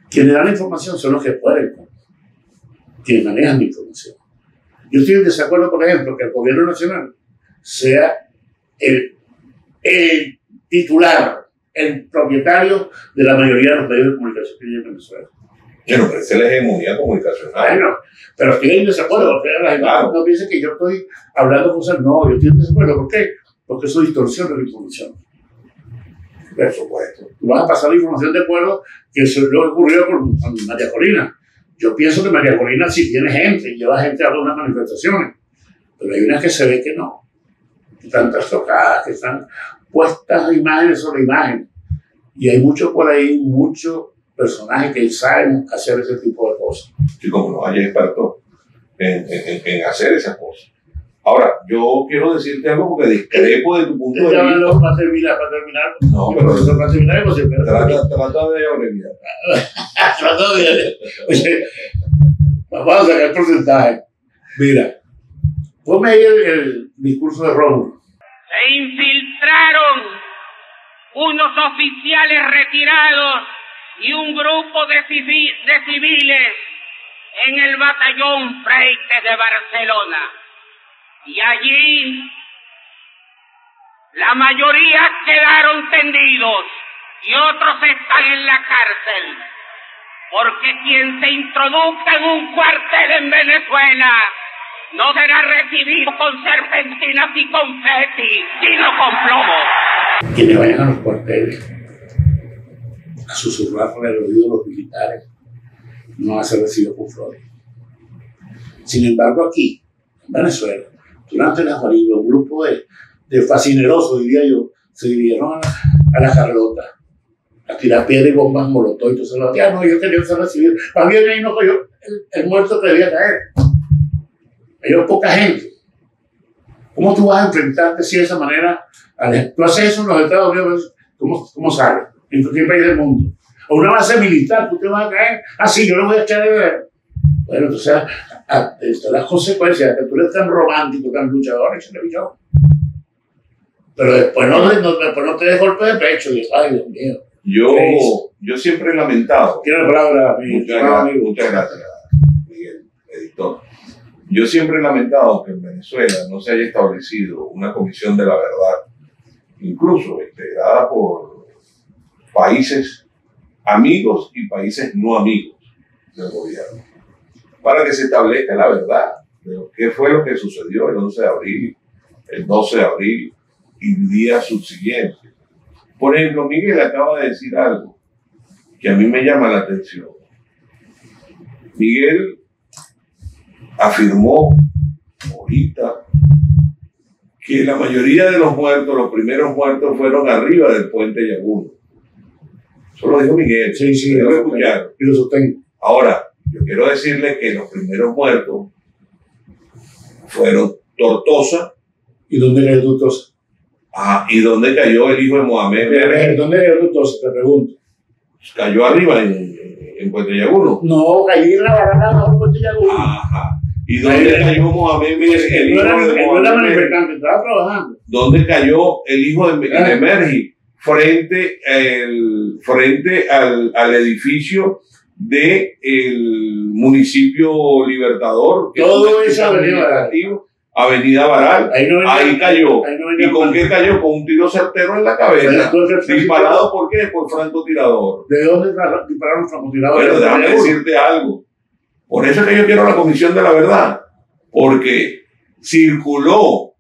C: quienes dan la información son los que pueden, quienes manejan la información. Yo estoy en desacuerdo, por ejemplo, que el gobierno nacional sea el titular, el propietario de la mayoría de los medios de comunicación que hay en Venezuela.
D: Bueno, pero esa es la hegemonía comunicacional.
C: Bueno, pero estoy en desacuerdo, porque la gente no piensa que yo estoy hablando cosas, no, yo estoy en desacuerdo. ¿Por qué? Porque eso distorsiona la información.
D: Por supuesto.
C: Tú vas a pasar la información de acuerdo que eso es lo que ocurrió con María Corina. Yo pienso que María Corina sí tiene gente y lleva gente a algunas manifestaciones, pero hay unas que se ve que no. Que están trastocadas, que están puestas imágenes sobre imágenes. Y hay mucho por ahí, muchos personajes que saben hacer ese tipo de cosas.
D: Sí, como no hay expertos en hacer esas cosas. Ahora, yo quiero decirte algo porque discrepo de tu punto de vista.
C: Para terminar.
D: No, pero
C: para terminar, pues,
D: trata de abreviar.
C: Oye, vamos a sacar el porcentaje. Mira, ponme ahí el discurso de Rómulo.
G: Se infiltraron unos oficiales retirados y un grupo de civiles en el batallón Freites de Barcelona. Y allí la mayoría quedaron tendidos y otros están en la cárcel. Porque quien se introduzca en un cuartel en Venezuela no será recibido con serpentinas y confeti, sino con plomo.
C: Quienes vayan a los cuarteles a susurrarle al oído a los militares no van a ser recibidos con flores. Sin embargo, aquí, en Venezuela, durante las Guarimbas, un grupo de fascinerosos, diría yo, se dirigieron a la Carlota a tirar piedras y bombas molotov y todo eso. No, yo quería ser recibido. Más bien ahí no cogió el muerto que debía caer. Hay poca gente. ¿Cómo tú vas a enfrentarte así de esa manera? Tú haces eso en los Estados Unidos, ¿cómo sale? En cualquier país del mundo. O una base militar, tú te vas a caer. Ah, sí, yo lo voy a echar de ver. Bueno, entonces, las consecuencias de que tú eres tan romántico, tan luchador, échale bicho. Pero después no te des golpe de pecho y ay, Dios mío.
D: Yo siempre he lamentado.
C: Tiene la palabra,
D: muchas gracias, Miguel, editor. Yo siempre he lamentado que en Venezuela no se haya establecido una comisión de la verdad, incluso integrada por países amigos y países no amigos del gobierno, para que se establezca la verdad de qué fue lo que sucedió el 11 de abril, el 12 de abril y días subsiguientes. Por ejemplo, Miguel acaba de decir algo que a mí me llama la atención. Miguel afirmó ahorita que la mayoría de los muertos, los primeros muertos, fueron arriba del puente Yaguno. Eso lo dijo Miguel.
C: Sí,
D: lo escucharon.
C: Y lo sostengo.
D: Ahora, yo quiero decirle que los primeros muertos fueron Tortosa.
C: ¿Y dónde cayó Tortosa?
D: ¿Y dónde cayó el hijo de Mohamed?
C: ¿Dónde cayó Tortosa? Te pregunto.
D: Cayó arriba en Puente Yaguno.
C: No, cayó en la barranca de Puente Yaguno.
D: Ajá. ¿Y dónde cayó Mohamed? El hijo de Mohamed.
C: Estaba trabajando.
D: ¿Dónde cayó el hijo de Mergi? Frente al edificio del municipio Libertador.
C: Todo eso
D: Avenida Baral. Ahí cayó. ¿Y con qué cayó? Con un tiro certero en la cabeza. ¿Disparado por qué? Por francotirador.
C: ¿De dónde dispararon francotiradores?
D: Bueno, déjame decirte algo. Por eso es que yo quiero la Comisión de la Verdad. Porque circuló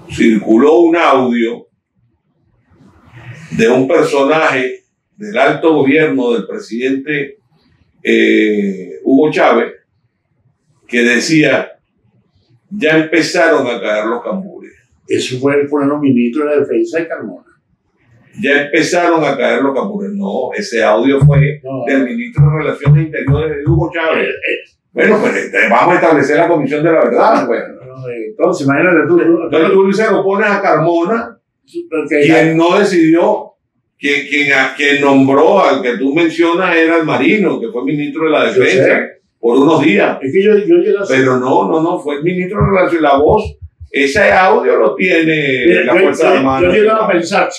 D: un audio de un personaje del alto gobierno del presidente Hugo Chávez que decía: ya empezaron a caer los cambures.
C: Eso fue el ministro de la Defensa de Carmona.
D: Ya empezaron a caer los cambures. No, ese audio fue del ministro de Relaciones Interiores de Hugo Chávez. Bueno, pues vamos a establecer la Comisión de la Verdad. Bueno.
C: Entonces, imagínate tú.
D: Entonces tú se lo pones a Carmona, quien no decidió, quien nombró al que tú mencionas era el Marino, que fue ministro de la Defensa. Por unos días.
C: Es que yo
D: pero no, fue el ministro de Relaciones. La voz, ese audio lo tiene la Fuerza Armada.
C: Yo llego a pensar,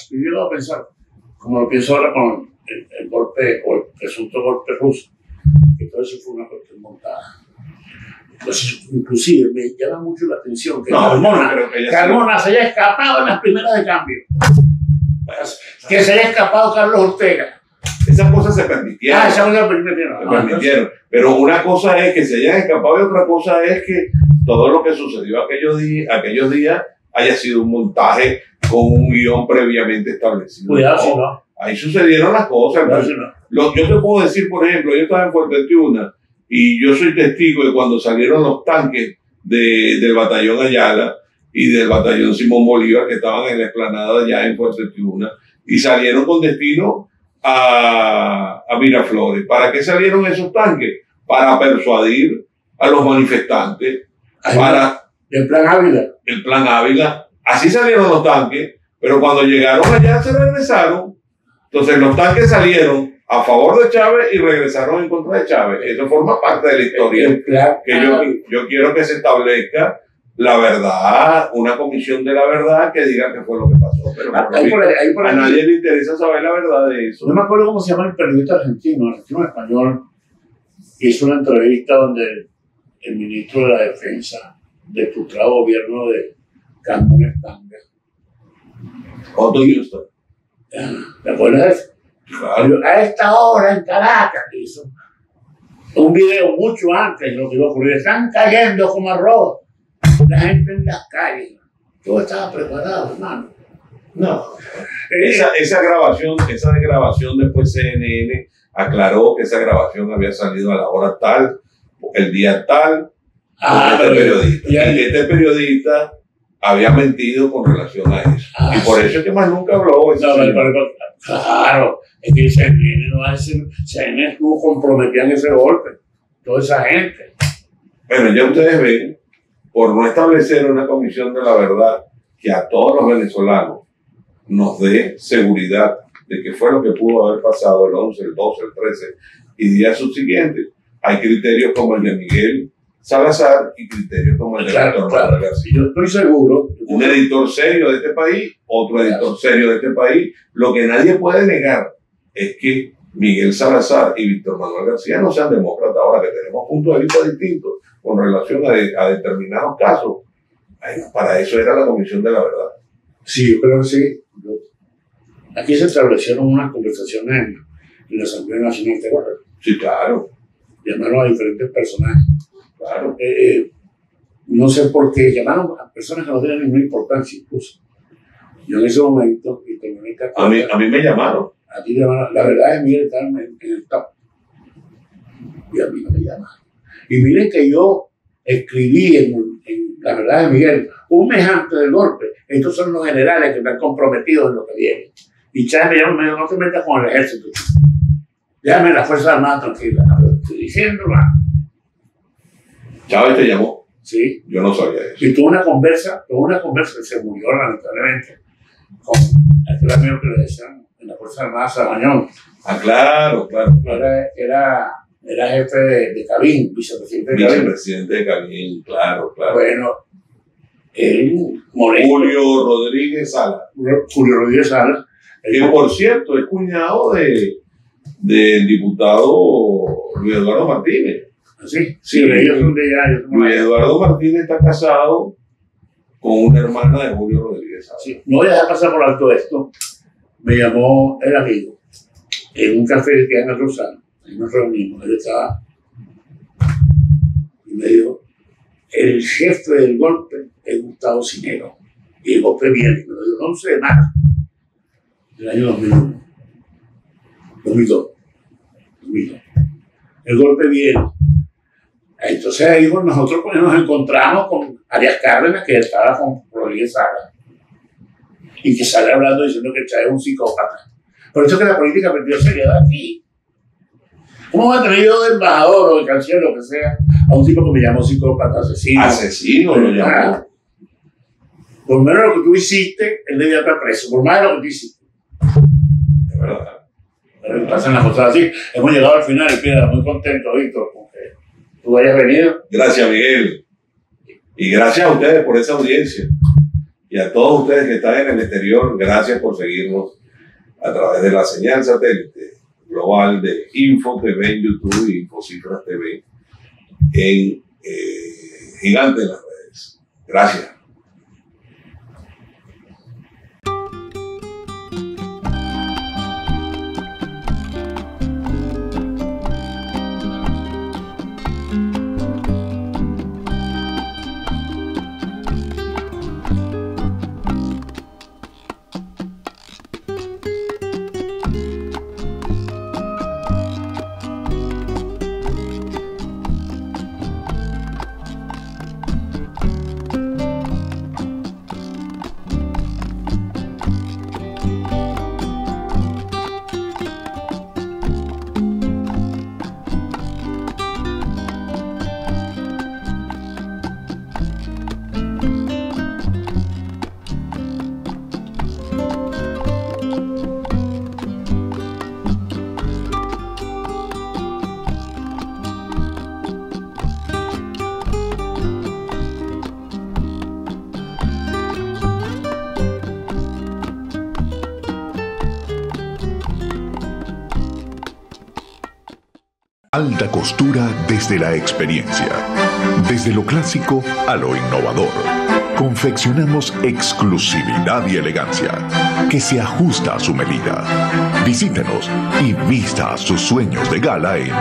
C: como lo pienso ahora con el golpe, o el presunto golpe ruso, que todo eso fue una cuestión montada. Entonces, inclusive, me llama mucho la atención que Carmona se haya escapado en las primeras de cambio. Que se haya escapado Carlos Ortega.
D: Esas cosas se permitieron.
C: Esas cosas se
D: permitieron. Pero una cosa es que se hayan escapado y otra cosa es que todo lo que sucedió aquellos días haya sido un montaje con un guión previamente establecido.
C: Cuidado si no.
D: Ahí sucedieron las cosas.
C: Cuidado si no.
D: Yo te puedo decir, por ejemplo, yo estaba en Fuerte Tiuna y yo soy testigo de cuando salieron los tanques del batallón Ayala y del batallón Simón Bolívar, que estaban en la explanada allá en Fuerte Tiuna, y salieron con destino a Miraflores. ¿Para qué salieron esos tanques? Para persuadir a los manifestantes, para
C: el plan Ávila.
D: El plan Ávila. Así salieron los tanques, pero cuando llegaron allá se regresaron. Entonces los tanques salieron a favor de Chávez y regresaron en contra de Chávez. Eso forma parte de la historia. Que yo quiero que se establezca la verdad, una comisión de la verdad que diga qué fue lo que pasó. Pero a nadie le interesa saber la verdad de eso.
C: No me acuerdo cómo se llama el periodista argentino español, hizo una entrevista donde el ministro de la Defensa del frustrado gobierno de Carmona Estanga.
D: Otto Houston.
C: ¿Te acuerdas de eso?
D: Claro.
C: A esta hora en Caracas hizo un video mucho antes de lo que iba a ocurrir. Están cayendo como arroz la gente en las calles. Todo estaba preparado, hermano.
D: No. Esa grabación después CNN aclaró que esa grabación había salido a la hora tal, el día tal, este periodista había mentido con relación a eso. Y por eso es que más nunca habló.
C: Claro, es que CNN no va a decir, CNN estuvo comprometida en ese golpe, toda esa gente.
D: Bueno, ya ustedes ven, por no establecer una comisión de la verdad que a todos los venezolanos nos dé seguridad de qué fue lo que pudo haber pasado el 11, el 12, el 13 y días subsiguientes, hay criterios como el de Miguel Salazar y criterios como el de Víctor Manuel García.
C: Yo estoy seguro.
D: Un editor serio de este país, otro editor serio de este país. Lo que nadie puede negar es que Miguel Salazar y Víctor Manuel García no sean demócratas. Ahora que tenemos puntos de vista distintos con relación a determinados casos. Bueno, para eso era la Comisión de la Verdad.
C: Sí, yo creo que sí. Aquí se establecieron unas conversaciones en la Asamblea Nacional, ¿te acuerdas?
D: Sí, claro.
C: Llamaron a diferentes personajes.
D: Claro.
C: No sé por qué, llamaron a personas que no tenían ninguna importancia incluso. Yo en ese momento,
D: a mí me llamaron.
C: A ti llamaron, la verdad es Miguel estaba en el top. Y a mí no me llamaron. Y miren que yo escribí en La Verdad de Miguel, un mes antes del golpe, estos son los generales que están comprometidos en lo que viene. Y Chávez me dijo, no te metas con el ejército. Déjame la Fuerza Armada tranquila. Estoy diciendo,
D: Chávez te llamó.
C: Sí.
D: Yo no sabía eso.
C: Y tuvo una conversa que se murió lamentablemente con aquel amigo que le decían en la Fuerza Armada, Sabañón.
D: Claro.
C: Era jefe de Cabín, vicepresidente de Cabín.
D: Vicepresidente de Cabín, claro.
C: Bueno, él, Moreno.
D: Julio Rodríguez Sala.
C: Que
D: por cierto es cuñado del diputado Luis Eduardo Martínez.
C: Sí, ellos son de allá.
D: Luis Eduardo Martínez está casado con una hermana de Julio Rodríguez Sala.
C: Sí. No voy a dejar pasar por alto esto. Me llamó el amigo en un café que queda en el Rosal. Ahí nos reunimos. Él estaba y me dijo: el jefe del golpe es Gustavo Cinero. Y el golpe viene. Me lo dijo el 11 de marzo del año 2001. 2002. El golpe viene. Entonces ahí nosotros nos encontramos con Arias Cárdenas, que estaba con Rodríguez Sala, y que sale hablando diciendo que Chávez es un psicópata. Por eso es que la política perdió seriedad aquí. ¿Cómo va a tener yo de embajador o de canciller, lo que sea, a un tipo que me llamó psicópata, asesino?
D: Asesino lo llamó.
C: Por menos lo que tú hiciste, él debía estar preso, por más de lo que tú hiciste.
D: Es verdad.
C: Pero pasan las cosas así. Hemos llegado al final y queda muy contento, Víctor, con que tú hayas venido.
D: Gracias, Miguel. Y gracias a ustedes por esa audiencia. Y a todos ustedes que están en el exterior, gracias por seguirnos a través de la señal satélite global de Info TV en YouTube y Infocifras TV en Gigante en las redes. Gracias.
B: Alta costura desde la experiencia. Desde lo clásico a lo innovador. Confeccionamos exclusividad y elegancia que se ajusta a su medida. Visítenos y vista sus sueños de gala en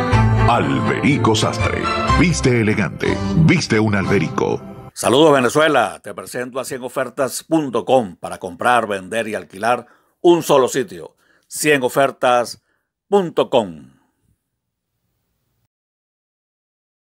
B: Alberico Sastre. Viste elegante, viste un Alberico.
A: Saludos Venezuela, te presento a 100ofertas.com para comprar, vender y alquilar un solo sitio. 100ofertas.com.